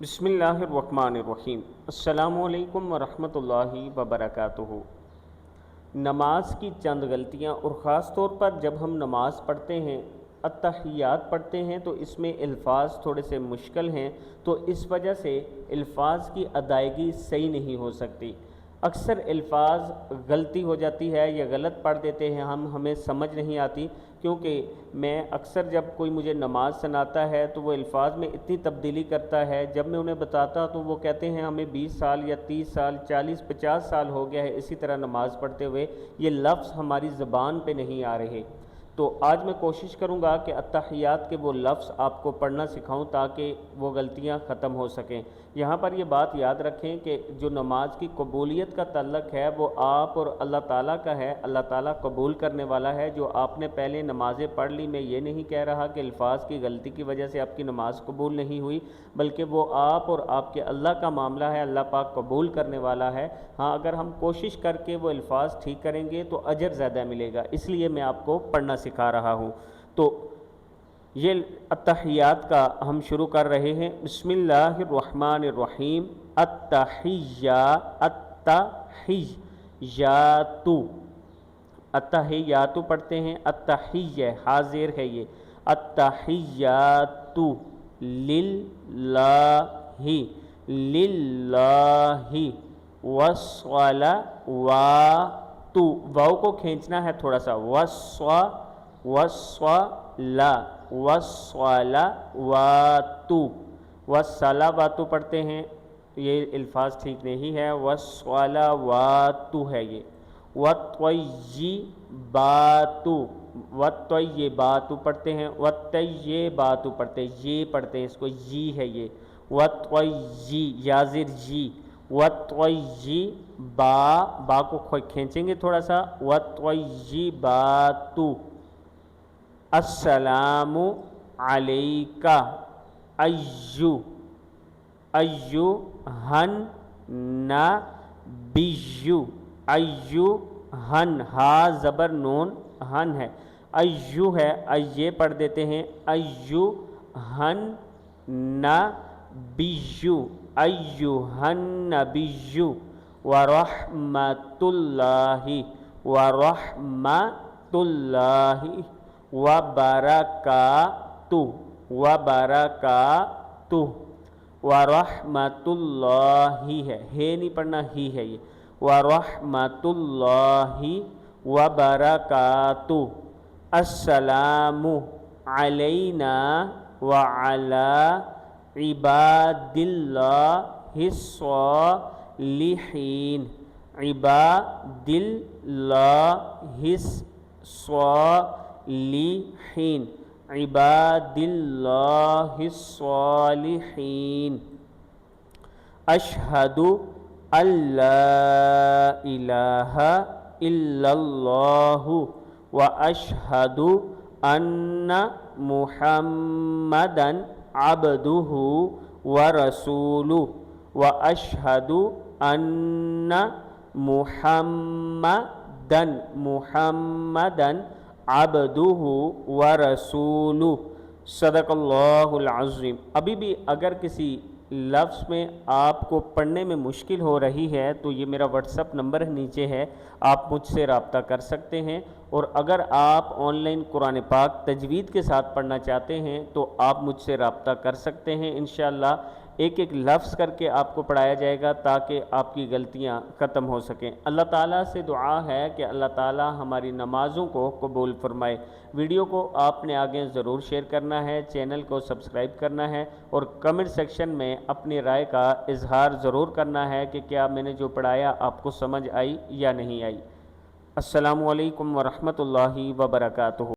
بسم اللہ الرحمن الرحیم۔ السلام علیکم ورحمۃ اللہ وبرکاتہ۔ نماز کی چند غلطیاں، اور خاص طور پر جب ہم نماز پڑھتے ہیں، اتحیات پڑھتے ہیں، تو اس میں الفاظ تھوڑے سے مشکل ہیں، تو اس وجہ سے الفاظ کی ادائیگی صحیح نہیں ہو سکتی۔ اکثر الفاظ غلطی ہو جاتی ہے یا غلط پڑھ دیتے ہیں، ہمیں سمجھ نہیں آتی، کیونکہ میں اکثر جب کوئی مجھے نماز سناتا ہے تو وہ الفاظ میں اتنی تبدیلی کرتا ہے، جب میں انہیں بتاتا تو وہ کہتے ہیں ہمیں 20 سال یا 30 سال 40 50 سال ہو گیا ہے اسی طرح نماز پڑھتے ہوئے، یہ لفظ ہماری زبان پہ نہیں آ رہے۔ تو آج میں کوشش کروں گا کہ اتحیات کے وہ لفظ آپ کو پڑھنا سکھاؤں تاکہ وہ غلطیاں ختم ہو سکیں۔ یہاں پر یہ بات یاد رکھیں کہ جو نماز کی قبولیت کا تعلق ہے وہ آپ اور اللہ تعالیٰ کا ہے۔ اللہ تعالیٰ قبول کرنے والا ہے۔ جو آپ نے پہلے نمازیں پڑھ لی، میں یہ نہیں کہہ رہا کہ الفاظ کی غلطی کی وجہ سے آپ کی نماز قبول نہیں ہوئی، بلکہ وہ آپ اور آپ کے اللہ کا معاملہ ہے۔ اللہ پاک قبول کرنے والا ہے۔ ہاں، اگر ہم کوشش کر کے وہ الفاظ ٹھیک کریں گے تو اجر زیادہ ملے گا، اس لیے میں آپ کو پڑھنا سکھا رہا ہوں۔ تو یہ اتحیات کا ہم شروع کر رہے ہیں۔ بسم اللہ الرحمن الرحیم۔ اتحیاتو پڑھتے ہیں۔ اتحیہ حاضر ہے، یہ اتحیاتو للہ والصلوات، واو کو کھینچنا ہے تھوڑا سا، والصلوات، والصلوات پڑھتے ہیں، یہ الفاظ ٹھیک نہیں ہے، والصلوات ہے یہ، والطیبات، والطیبات پڑھتے ہیں، والطیبات پڑھتے ہیں، یہ پڑھتے ہیں، اس کو یہ ہے یہ، یازر جی، با کو کھینچیں گے تھوڑا سا، والطیبات، السلام علیکہ، ایہن نبی، ایہن، ہا زبر نون ہن ہے، ایو ہے، یہ پڑھ دیتے ہیں، ایہن نبی، ایہن نبی، ورحمۃ اللہ، ورحمۃ اللہ، وبرکاتہ، وبرکاتہ، ورحمۃ اللہ ہے، نہیں پڑھنا، ہی ہے یہ، ورحمۃ اللہ وبرکاتہ، السلام علینا وعلی عباد اللہ الصالحین، عباد اللہ الصالحین، عباد اللہ الصالحین، اشہد ان لا الہ الا اللہ واشہد ان محمدا عبدہ ورسولہ، واشہد ان محمدا عبدہ ورسولہ، صدق اللہ العظیم۔ ابھی بھی اگر کسی لفظ میں آپ کو پڑھنے میں مشکل ہو رہی ہے تو یہ میرا واٹس ایپ نمبر نیچے ہے، آپ مجھ سے رابطہ کر سکتے ہیں، اور اگر آپ آن لائن قرآن پاک تجوید کے ساتھ پڑھنا چاہتے ہیں تو آپ مجھ سے رابطہ کر سکتے ہیں۔ انشاءاللہ ایک ایک لفظ کر کے آپ کو پڑھایا جائے گا تاکہ آپ کی غلطیاں ختم ہو سکیں۔ اللہ تعالیٰ سے دعا ہے کہ اللہ تعالیٰ ہماری نمازوں کو قبول فرمائے۔ ویڈیو کو آپ نے آگے ضرور شیئر کرنا ہے، چینل کو سبسکرائب کرنا ہے، اور کمنٹ سیکشن میں اپنی رائے کا اظہار ضرور کرنا ہے کہ کیا میں نے جو پڑھایا آپ کو سمجھ آئی یا نہیں آئی۔ السلام علیکم ورحمۃ اللہ وبرکاتہ۔